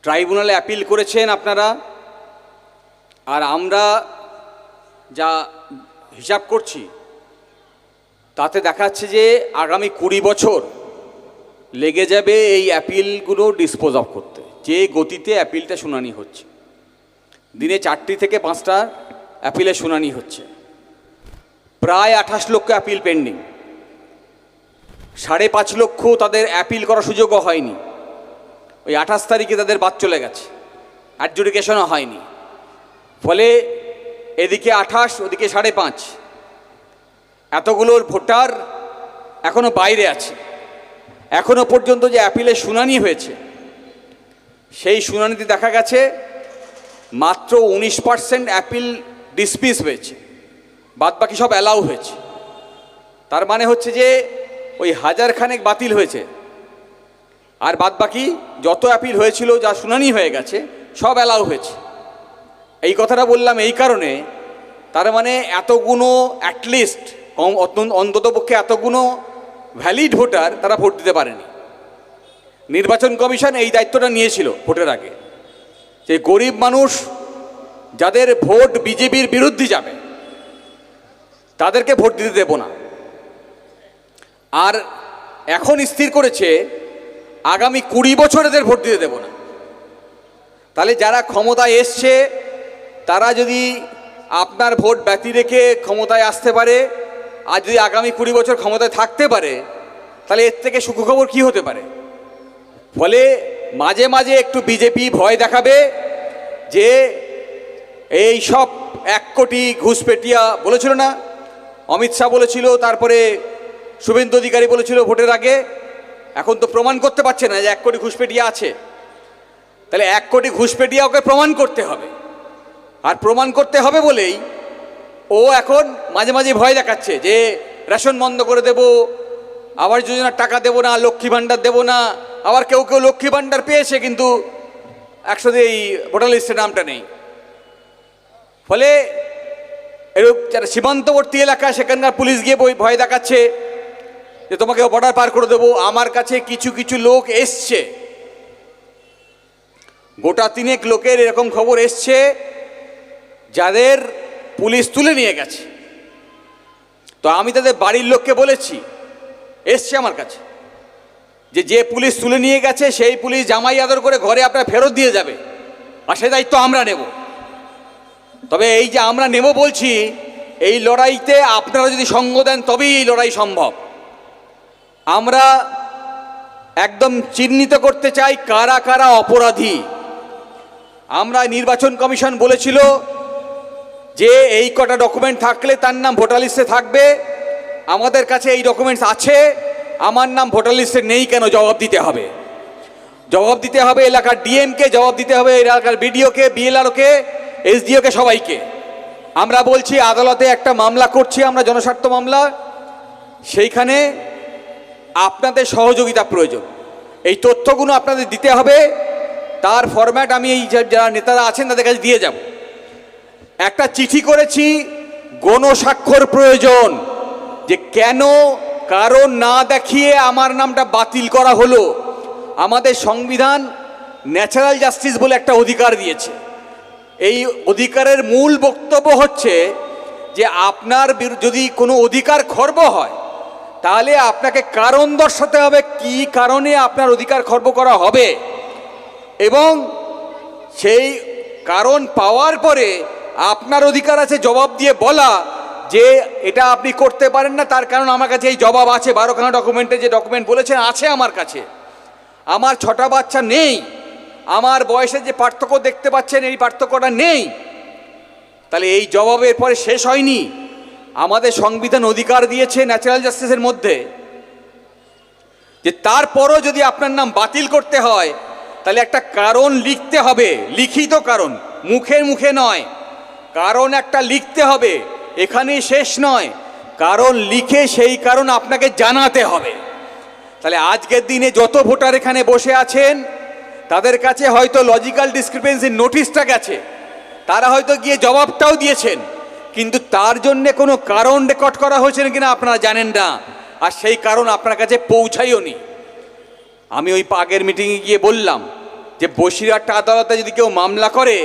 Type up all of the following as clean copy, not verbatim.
ট্রাইব্যুনালে অ্যাপিল করেছেন আপনারা, আর আমরা যা হিসাব করছি তাতে দেখাচ্ছে যে আগামী 20 বছর লেগে যাবে এই অ্যাপিলগুলো ডিসপোজ অফ করতে, যে গতিতে অ্যাপিলটা শুনানি হচ্ছে। দিনে 4টি থেকে 5টা অ্যাপিলের শুনানি হচ্ছে। প্রায় 28 লক্ষ অ্যাপিল পেন্ডিং, 5.5 লক্ষ তাদের অ্যাপিল করার সুযোগও হয়নি। ওই 28 তারিখে তাদের বাদ চলে গেছে, অ্যাডজুডিকেশনও হয়নি। ফলে এদিকে 28, ওদিকে 5.5, এতগুলোর ভোটার এখনও বাইরে আছে। এখনও পর্যন্ত যে অ্যাপিলের শুনানি হয়েছে সেই শুনানিতে দেখা গেছে মাত্র 19% অ্যাপিল ডিসমিস হয়েছে, বাদ বাকি সব অ্যালাউ হয়েছে। তার মানে হচ্ছে যে ওই 1000 খানেক বাতিল হয়েছে, আর বাদ বাকি যত অ্যাপিল হয়েছিল, যা শুনানি হয়ে গেছে, সব অ্যালাউ হয়েছে। এই কথাটা বললাম এই কারণে, তার মানে এতগুলো অ্যাটলিস্ট অন্ততপক্ষে এতগুলো ভ্যালিড ভোটার তারা ভোট দিতে পারেনি। নির্বাচন কমিশন এই দায়িত্বটা নিয়েছিল ভোটের আগে, যে গরিব মানুষ যাদের ভোট বিজেপির বিরুদ্ধে যাবে তাদেরকে ভোট দিতে দেব না। আর এখন স্থির করেছে আগামী 20 বছর এদের ভোট দিতে দেব না। তাহলে যারা ক্ষমতায় এসছে তারা যদি আপনার ভোট ব্যতি রেখে ক্ষমতায় আসতে পারে, আর যদি আগামী 20 বছর ক্ষমতায় থাকতে পারে, তাহলে এর থেকে সুখবর কী হতে পারে? ফলে মাঝে মাঝে একটু বিজেপি ভয় দেখাবে যে এই সব 1 কোটি ঘুষপেটিয়া বলেছিল না, অমিত শাহ বলেছিল, তারপরে শুভেন্দু অধিকারী বলেছিল ভোটের আগে। এখন তো প্রমাণ করতে পারছে না যে 1 কোটি ঘুষপেটিয়া আছে। তাহলে 1 কোটি ঘুষপেটিয়া ওকে প্রমাণ করতে হবে, আর প্রমাণ করতে হবে বলেই ও এখন মাঝে মাঝে ভয় দেখাচ্ছে যে রেশন বন্ধ করে দেব, আবাস যোজনার টাকা দেব না, লক্ষ্মী ভাণ্ডার দেব না। আবার কেউ কেউ লক্ষ্মী ভাণ্ডার পেয়েছে কিন্তু একসাথে এই ভোটার লিস্টের নামটা নেই। ফলে এরূপ যারা সীমান্তবর্তী এলাকা, সেখানকার পুলিশ গিয়ে ভয় দেখাচ্ছে যে তোমাকে বর্ডার পার করে দেবো। আমার কাছে কিছু কিছু লোক এসছে, গোটা 3 লোকের এরকম খবর এসছে যাদের পুলিশ তুলে নিয়ে গেছে। তো আমি তাদের বাড়ির লোককে বলেছি, এসছে আমার কাছে, যে পুলিশ তুলে নিয়ে গেছে সেই পুলিশ জামাই আদর করে ঘরে আপনার ফেরত দিয়ে যাবে, আর সে দায়িত্ব আমরা নেব। তবে এই যে আমরা নেব বলছি, এই লড়াইতে আপনারা যদি সঙ্গ দেন তবেই এই লড়াই সম্ভব। আমরা একদম চিহ্নিত করতে চাই কারা কারা অপরাধী। আমরা নির্বাচন কমিশন বলেছিল যে এই কটা ডকুমেন্ট থাকলে তার নাম ভোটার লিস্টে থাকবে। আমাদের কাছে এই ডকুমেন্টস আছে, আমার নাম ভোটার লিস্টে নেই কেন জবাব দিতে হবে। জবাব দিতে হবে এলাকার ডিএমকে, জবাব দিতে হবে এলাকার বিডিওকে, বিএলআরওকে, এসডিওকে, সবাইকে। আমরা বলছি আদালতে একটা মামলা করছি আমরা, জনস্বার্থ মামলা, সেইখানে আপনাদের সহযোগিতা প্রয়োজন। এই তথ্যগুলো আপনাদের দিতে হবে, তার ফরম্যাট আমি এই যারা নেতারা আছেন তাদের কাছে দিয়ে যাব। একটা চিঠি করেছি, গণস্বাক্ষর প্রয়োজন, যে কেন কারণ না দেখিয়ে আমার নামটা বাতিল করা হলো। আমাদের সংবিধান ন্যাচারাল জাস্টিস বলে একটা অধিকার দিয়েছে। এই অধিকারের মূল বক্তব্য হচ্ছে যে আপনার যদি কোনো অধিকার খর্ব হয় তাহলে আপনাকে কারণ দর্শাতে হবে, কি কারণে আপনার অধিকার খর্ব করা হবে, এবং সেই কারণ পাওয়ার পরে আপনার অধিকার আছে জবাব দিয়ে বলা যে এটা আপনি করতে পারেন না, তার কারণ আমার কাছে এই জবাব আছে। 12খানা ডকুমেন্টে যে ডকুমেন্ট বলেছেন আছে আমার কাছে। আমার 6টা বাচ্চা নেই, আমার বয়সের যে পার্থক্য দেখতে পাচ্ছেন এই পার্থক্যটা নেই। তাহলে এই জবাবের পরে শেষ হয়নি। আমাদের সংবিধান অধিকার দিয়েছে ন্যাচারাল জাস্টিসের মধ্যে যে তারপরও যদি আপনার নাম বাতিল করতে হয় তাহলে একটা কারণ লিখতে হবে, লিখিত কারণ, মুখে মুখে নয়। কারণ একটা লিখতে হবে, এখানেই শেষ নয়, কারণ লিখে সেই কারণ আপনাকে জানাতে হবে। তাহলে আজকের দিনে যত ভোটার এখানে বসে আছেন তাদের কাছে হয়তো লজিক্যাল ডিসক্রিপেন্সির নোটিশটা গেছে, তারা হয়তো গিয়ে জবাবটাও দিয়েছেন, কিন্তু তার জন্যে কোনো কারণ রেকর্ড করা হয়েছে কিনা আপনারা জানেন না, আর সেই কারণ আপনার কাছে পৌঁছাইও নি। আমি ওই আগের মিটিংয়ে গিয়ে বললাম যে বসিরহাট আদালতে যদি কেউ মামলা করে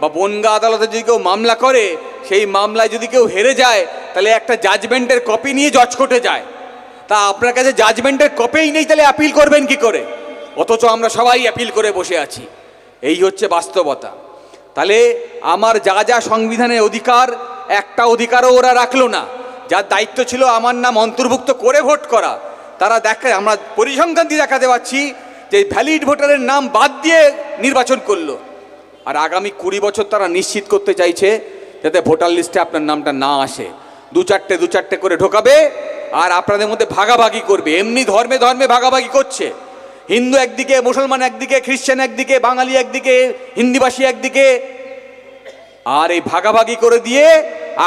বা বনগাঁ আদালতে যদি কেউ মামলা করে, সেই মামলায় যদি কেউ হেরে যায় তাহলে একটা জাজমেন্টের কপি নিয়ে জজ কোর্টে যায়। তা আপনার কাছে জাজমেন্টের কপিই নেই, তাহলে অ্যাপিল করবেন কি করে? অথচ আমরা সবাই অ্যাপিল করে বসে আছি। এই হচ্ছে বাস্তবতা। তাহলে আমার যা যা সংবিধানের অধিকার, একটা অধিকারও ওরা রাখলো না। যার দায়িত্ব ছিল আমার নাম অন্তর্ভুক্ত করে ভোট করা, তারা দেখে আমরা পরিসংখ্যান দিয়ে দেখাতে পাচ্ছি যে ভ্যালিড ভোটারের নাম বাদ দিয়ে নির্বাচন করলো। আর আগামী 20 বছর তারা নিশ্চিত করতে চাইছে যাতে ভোটার লিস্টে আপনার নামটা না আসে। দু চারটে করে ঢোকাবে আর আপনাদের মধ্যে ভাগাভাগি করবে। এমনি ধর্মে ধর্মে ভাগাভাগি করছে, হিন্দু একদিকে, মুসলমান একদিকে, খ্রিস্টান একদিকে, বাঙালি একদিকে, হিন্দিভাষী একদিকে। আর এই ভাগাভাগি করে দিয়ে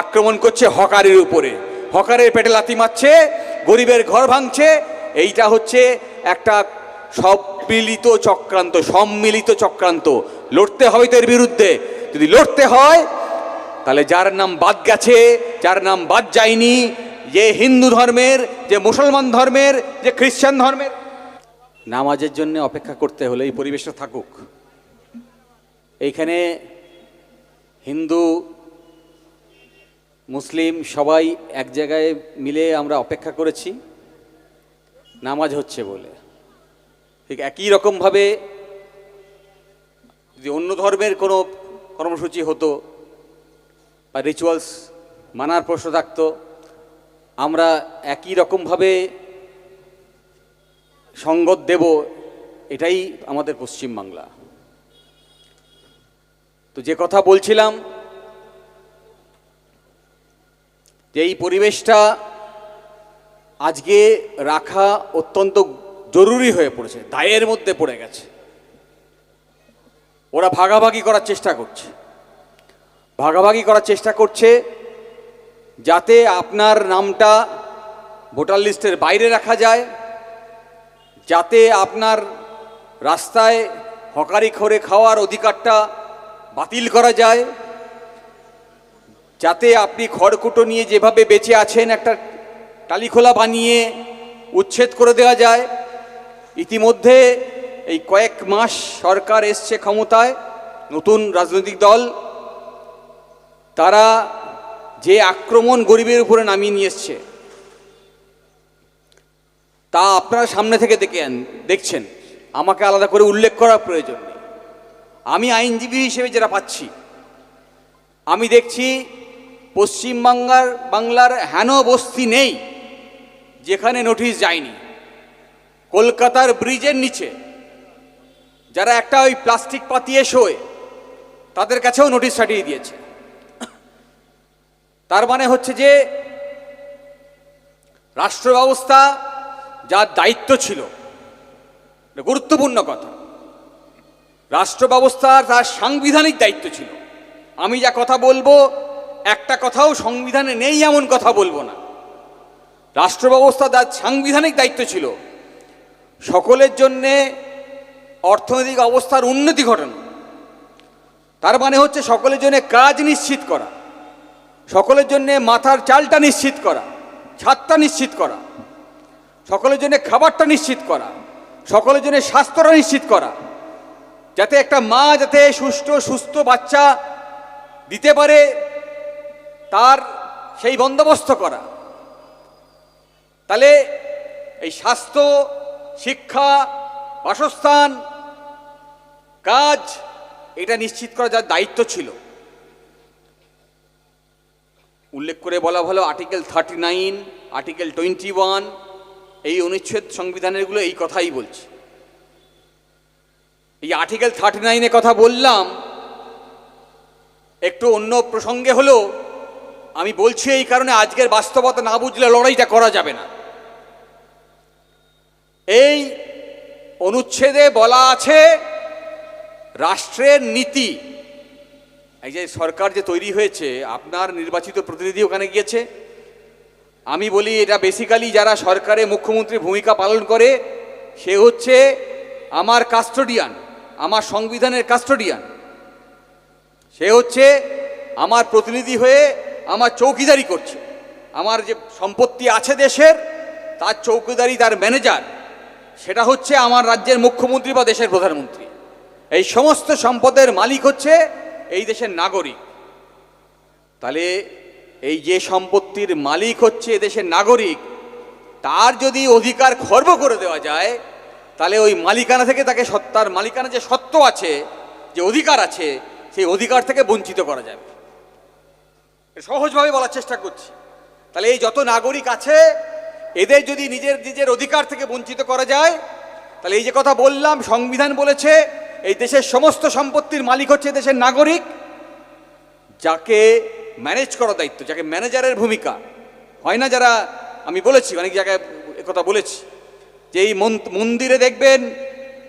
আক্রমণ করছে হকারের উপরে, হকারের পেটে লাথি মারছে, গরিবের ঘর ভাঙছে। এইটা হচ্ছে একটা সম্মিলিত চক্রান্ত। লড়তে হবে তো এর বিরুদ্ধে। যদি লড়তে হয় তাহলে যার নাম বাদ গেছে, যার নাম বাদ যায়নি, যে হিন্দু ধর্মের, যে মুসলমান ধর্মের, যে খ্রিস্টান ধর্মের, নামাজের জন্য অপেক্ষা করতে হলে এই পরিবেশটা থাকুক। এইখানে হিন্দু মুসলিম সবাই এক জায়গায় মিলে আমরা অপেক্ষা করেছি নামাজ হচ্ছে বলে। ঠিক একই রকমভাবে যদি অন্য ধর্মের কোনো কর্মসূচি হতো বা রিচুয়ালস মানার প্রশ্ন থাকতো, আমরা একই রকমভাবে সঙ্গত দেব। এটাই আমাদের পশ্চিমবাংলা। তো যে কথা বলছিলাম, যে এই পরিবেশটা আজকে রাখা অত্যন্ত জরুরি হয়ে পড়েছে, দায়ের মধ্যে পড়ে গেছে। ওরা ভাগাভাগি করার চেষ্টা করছে যাতে আপনার নামটা ভোটার লিস্টের বাইরে রাখা যায়, যাতে আপনার রাস্তায় হকারি করে খাওয়ার অধিকারটা বাতিল করা যায়, যাতে আপনি খড়কুটো নিয়ে যেভাবে বেঁচে আছেন একটা টালিখোলা বানিয়ে উচ্ছেদ করে দেওয়া যায়। ইতিমধ্যে এই কয়েক মাস সরকার এসছে ক্ষমতায়, নতুন রাজনৈতিক দল, তারা যে আক্রমণ গরিবের উপরে নামিয়ে নিয়ে এসছে তা আপনারা সামনে থেকে দেখছেন। আমাকে আলাদা করে উল্লেখ করার প্রয়োজন নেই। আমি আইনজীবী হিসেবে যেটা পাচ্ছি, আমি দেখছি বাংলার হেন বস্তি নেই যেখানে নোটিশ যায়নি। কলকাতার ব্রিজের নিচে যারা একটা ওই প্লাস্টিক পাতিয়ে শোয় তাদের কাছেও নোটিশ ছাড়িয়ে দিয়েছে। তার মানে হচ্ছে যে রাষ্ট্র ব্যবস্থা যার দায়িত্ব ছিল, গুরুত্বপূর্ণ কথা, রাষ্ট্র ব্যবস্থার তার সাংবিধানিক দায়িত্ব ছিল। আমি যা কথা বলবো একটা কথাও সংবিধানে নেই এমন কথা বলবো না। রাষ্ট্র ব্যবস্থা তার সাংবিধানিক দায়িত্ব ছিল সকলের জন্যে অর্থনৈতিক অবস্থার উন্নতি ঘটানো। তার মানে হচ্ছে সকলের জন্য কাজ নিশ্চিত করা, সকলের জন্য মাথার চালটা নিশ্চিত করা, ছাদটা নিশ্চিত করা, সকলের জন্য খাবারটা নিশ্চিত করা, সকলের জন্য স্বাস্থ্যটা নিশ্চিত করা, যাতে একটা মা যাতে সুস্থ বাচ্চা দিতে পারে তার সেই বন্দোবস্ত করা। তাহলে এই স্বাস্থ্য, শিক্ষা, বাসস্থান, কাজ, এটা নিশ্চিত করা যার দায়িত্ব ছিল। উল্লেখ করে বলা ভালো, আর্টিকেল 39, আর্টিকেল 21, এই অনুচ্ছেদ সংবিধানেরগুলো এই কথাই বলছে। এই আর্টিকেল 39 কথা বললাম একটু অন্য প্রসঙ্গে হলো, আমি বলছি এই কারণে আজকের বাস্তবতা না বুঝলে লড়াইটা করা যাবে না। এই অনুচ্ছেদে বলা আছে রাষ্ট্রের নীতি। এই যে সরকার যে তৈরি হয়েছে, আপনার নির্বাচিত প্রতিনিধি ওখানে গিয়েছে। আমি বলি এটা বেসিক্যালি যারা সরকারে মুখ্যমন্ত্রীর ভূমিকা পালন করে সে হচ্ছে আমার কাস্টোডিয়ান, আমার সংবিধানের কাস্টোডিয়ান। সে হচ্ছে আমার প্রতিনিধি হয়ে আমার চৌকিদারি করছে। আমার যে সম্পত্তি আছে দেশের তার চৌকিদারি, তার ম্যানেজার সেটা হচ্ছে আমার রাজ্যের মুখ্যমন্ত্রী বা দেশের প্রধানমন্ত্রী। এই সমস্ত সম্পদের মালিক হচ্ছে এই দেশের নাগরিক। তাহলে এই যে সম্পত্তির মালিক হচ্ছে দেশের নাগরিক, তার যদি অধিকার খর্ব করে দেওয়া যায়, তাহলে ওই মালিকানা থেকে তাকে তার মালিকানা যে সত্ত্ব আছে, যে অধিকার আছে, সেই অধিকার থেকে বঞ্চিত করা যাবে। সহজভাবে বলার চেষ্টা করছি। তাহলে এই যত নাগরিক আছে, এদের যদি নিজের নিজের অধিকার থেকে বঞ্চিত করা যায়, তাহলে এই যে কথা বললাম, সংবিধান বলেছে এই দেশের সমস্ত সম্পত্তির মালিক হচ্ছে দেশের নাগরিক, যাকে ম্যানেজ করার দায়িত্ব, যাকে ম্যানেজারের ভূমিকা হয় না, যারা আমি বলেছি অনেক জায়গায় কথা বলেছি যে এই মন্দিরে দেখবেন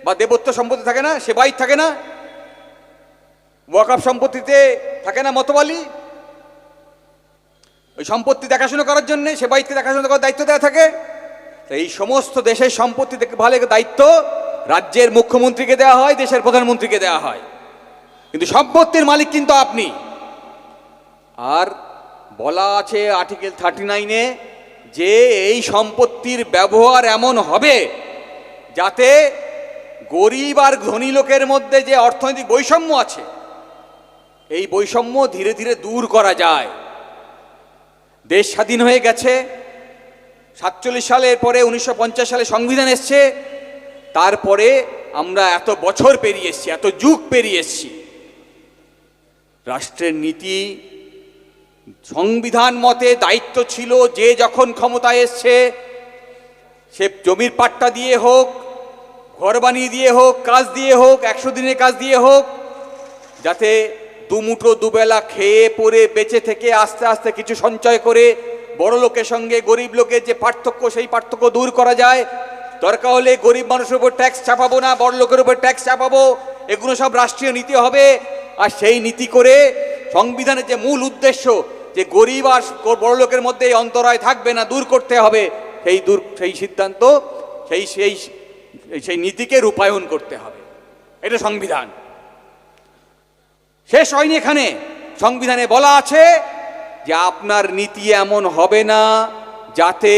বা দেবত্ব সম্পত্তি থাকে না, সে বাইর থাকে না, ওয়াকফ সম্পত্তিতে থাকে না মতবালি, ওই সম্পত্তি দেখাশোনা করার জন্য সে বাইরকে দেখাশোনা করার দায়িত্ব দেওয়া থাকে। এই সমস্ত দেশের সম্পত্তি দেখভালের দায়িত্ব রাজ্যের মুখ্যমন্ত্রীকে দেওয়া হয়, দেশের প্রধানমন্ত্রীকে দেওয়া হয়, কিন্তু সম্পত্তির মালিক কিন্তু আপনি। আর বলা আছে আর্টিকেল 39-এ যে এই সম্পত্তির ব্যবহার এমন হবে যাতে গরিব আর ধনী লোকের মধ্যে যে অর্থনৈতিক বৈষম্য আছে, এই বৈষম্য ধীরে ধীরে দূর করা যায়। দেশ স্বাধীন হয়ে গেছে 47 সালের পরে, 1950 সালে সংবিধান এসছে, তারপরে আমরা এত বছর পেরিয়ে এসছি, এত যুগ পেরিয়ে এসছি। রাষ্ট্রের নীতি সংবিধান মতে দায়িত্ব ছিল যে যখন ক্ষমতায় এসছে সে জমির পাট্টা দিয়ে হোক, ঘর বানিয়ে দিয়ে হোক, কাজ দিয়ে হোক, 100 দিনের কাজ দিয়ে হোক, যাতে দুমুঠো দুবেলা খেয়ে পরে বেঁচে থেকে আস্তে আস্তে কিছু সঞ্চয় করে বড় লোকের সঙ্গে গরিব লোকের যে পার্থক্য, সেই পার্থক্য দূর করা যায়। দরকার হলে গরিব মানুষের উপর ট্যাক্স চাপাবো না, বড় লোকের উপর ট্যাক্স চাপাবো, এগুলো সব রাষ্ট্রীয় নীতি হবে। আর সেই নীতি করে সংবিধানের যে মূল উদ্দেশ্য যে গরিব আর বড় লোকের মধ্যে এই অন্তরায় থাকবে না, দূর করতে হবে, সেই সিদ্ধান্ত, সেই নীতিকে রূপায়ণ করতে হবে। এটা সংবিধান। শেষ হয়নি এখানে। সংবিধানে বলা আছে যে আপনার নীতি এমন হবে না যাতে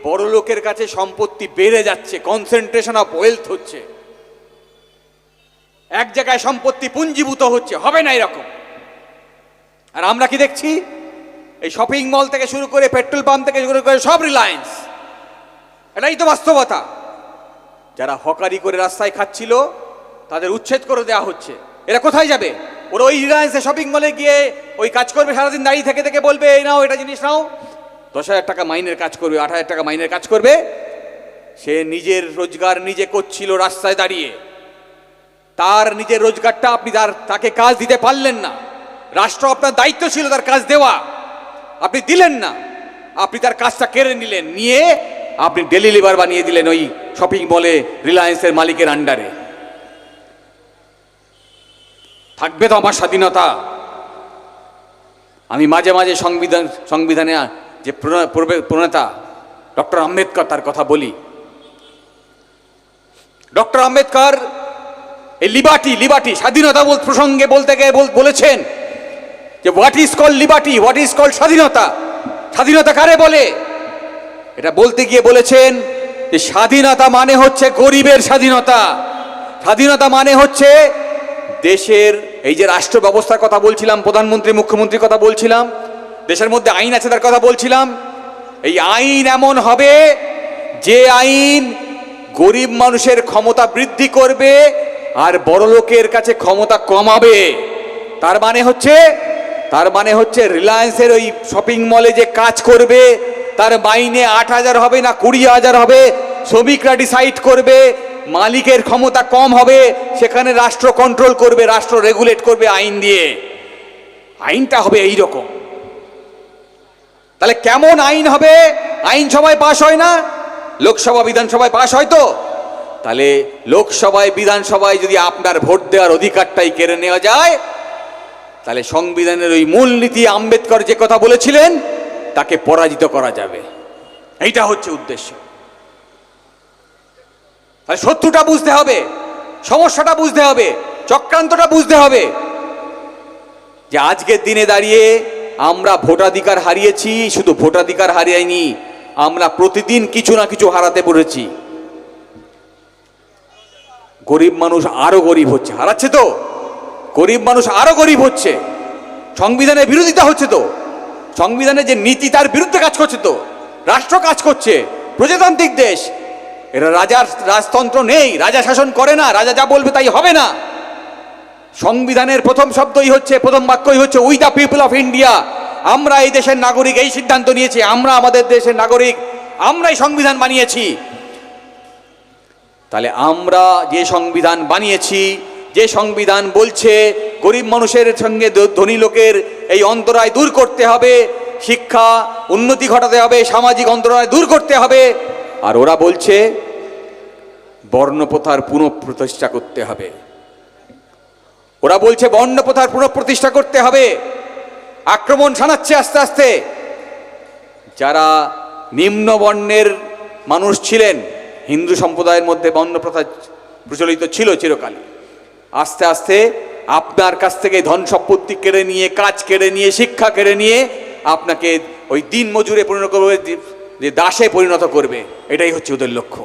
বড় লোকের কাছে সম্পত্তি বেড়ে যাচ্ছে, কনসেন্ট্রেশন অফ ওয়েলথ হচ্ছে, এক জায়গায় সম্পত্তি পুঞ্জীভূত হচ্ছে, হবে না এরকম। আর আমরা কি দেখছি? এই শপিং মল থেকে শুরু করে পেট্রোল পাম্প থেকে শুরু করে সব রিলায়েন্স। এটাই তো বাস্তবতা। যারা হকারি করে রাস্তায় খাচ্ছিল তাদের উচ্ছেদ করে দেওয়া হচ্ছে। এরা কোথায় যাবে? ওরা ওই রিলায়েন্সে শপিং মলে গিয়ে ওই কাজ করবে, সারাদিন দাঁড়িয়ে থেকে থেকে বলবে এই নাও, এটা জিনিস নাও, 10,000 টাকা মাইনের কাজ করবে, 8,000 টাকা মাইনের কাজ করবে। সে নিজের রোজগার নিজে করছিল রাস্তায় দাঁড়িয়ে, তার নিজের রোজগারটা আপনি তাকে কাজ দিতে পারলেন না। রাষ্ট্র আপনার দায়িত্ব ছিল তার কাজ দেওয়া, আপনি দিলেন না, আপনি তার কাজটা কেড়ে নিলেন, নিয়ে আপনি ডেলি লেবার বানিয়ে দিলেন ওই শপিং মলে রিলায়েন্সের মালিকের আন্ডারে। থাকবে তো আমার স্বাধীনতা। আমি মাঝে মাঝে সংবিধানে যে প্রণেতা ডক্টর আম্বেদকর, তার কথা বলি। ডক্টর আম্বেদকর এই লিবার্টি স্বাধীনতা প্রসঙ্গে বলতে গিয়ে বলেছেন যে what is called liberty, what is called স্বাধীনতা, স্বাধীনতা কারে বলে? এটা বলতে গিয়ে বলেছেন যে স্বাধীনতা মানে হচ্ছে গরিবের স্বাধীনতা, স্বাধীনতা মানে হচ্ছে দেশের এই যে রাষ্ট্র ব্যবস্থার কথা বলছিলাম, প্রধানমন্ত্রী মুখ্যমন্ত্রীর কথা বলছিলাম, দেশের মধ্যে আইন আছে তার কথা বলছিলাম। এই আইন এমন হবে যে আইন গরিব মানুষের ক্ষমতা বৃদ্ধি করবে আর বড় লোকের কাছে ক্ষমতা কমাবে। তার মানে হচ্ছে রিলায়েন্সের ওই শপিং মলে যে কাজ করবে তার মাইনে 8,000 হবে না 20,000 হবে, শ্রমিকরা ডিসাইড করবে, মালিকের ক্ষমতা কম হবে, সেখানে রাষ্ট্র কন্ট্রোল করবে, রাষ্ট্র রেগুলেট করবে আইন দিয়ে। আইনটা হবে এই রকম। তাহলে কেমন আইন হবে? আইনসভায় পাশ হয় না, লোকসভা বিধানসভায় পাশ হয় তো। তাহলে লোকসভায় বিধানসভায় যদি আপনার ভোট দেওয়ার অধিকারটাই কেড়ে নেওয়া যায়, তাহলে সংবিধানের ওই মূলনীতি আম্বেদকর যে কথা বলেছিলেন তাকে পরাজিত করা যাবে। এইটা হচ্ছে উদ্দেশ্য। তাহলে শত্রুটা বুঝতে হবে, সমস্যাটা বুঝতে হবে, চক্রান্তটা বুঝতে হবে যে আজকের দিনে দাঁড়িয়ে আমরা ভোটাধিকার হারিয়েছি। শুধু ভোটাধিকার হারিয়েনি, আমরা প্রতিদিন কিছু না কিছু হারাতে পড়েছি। গরিব মানুষ আরো গরিব হচ্ছে, হারাচ্ছে তো, গরিব মানুষ আরো গরিব হচ্ছে, সংবিধানের বিরোধিতা হচ্ছে তো, সংবিধানের যে নীতি তার বিরুদ্ধে কাজ করছে তো, রাষ্ট্র কাজ করছে, প্রজাতান্ত্রিক দেশ, এরা রাজার রাজতন্ত্র নেই, রাজা শাসন করে না, রাজা যা বলবে তাই হবে না। সংবিধানের প্রথম শব্দই হচ্ছে, প্রথম বাক্যই হচ্ছে we the people of India. আমরা এই দেশের নাগরিক, এই সিদ্ধান্ত নিয়েছি, আমরা আমাদের দেশের নাগরিক, আমরাই সংবিধান বানিয়েছি। তাহলে আমরা যে সংবিধান বানিয়েছি, যে সংবিধান বলছে গরিব মানুষের সঙ্গে ধনী লোকের এই অন্তরায় দূর করতে হবে, শিক্ষা উন্নতি ঘটাতে হবে, সামাজিক অন্তরায় দূর করতে হবে, আর ওরা বলছে বর্ণপ্রথার পুনঃপ্রতিষ্ঠা করতে হবে, ওরা বলছে বর্ণপ্রথার পুনঃপ্রতিষ্ঠা করতে হবে। আক্রমণ শানাচ্ছে আস্তে আস্তে। যারা নিম্ন বর্ণের মানুষ ছিলেন, হিন্দু সম্প্রদায়ের মধ্যে বর্ণপ্রথা প্রচলিত ছিল চিরকাল, আস্তে আস্তে আপনার কাছ থেকে ধন সম্পত্তি কেড়ে নিয়ে, কাজ কেড়ে নিয়ে, শিক্ষা কেড়ে নিয়ে আপনাকে ওই দিন মজুরে পরিণত করবে, যে দাসে পরিণত করবে। এটাই হচ্ছে ওদের লক্ষ্য।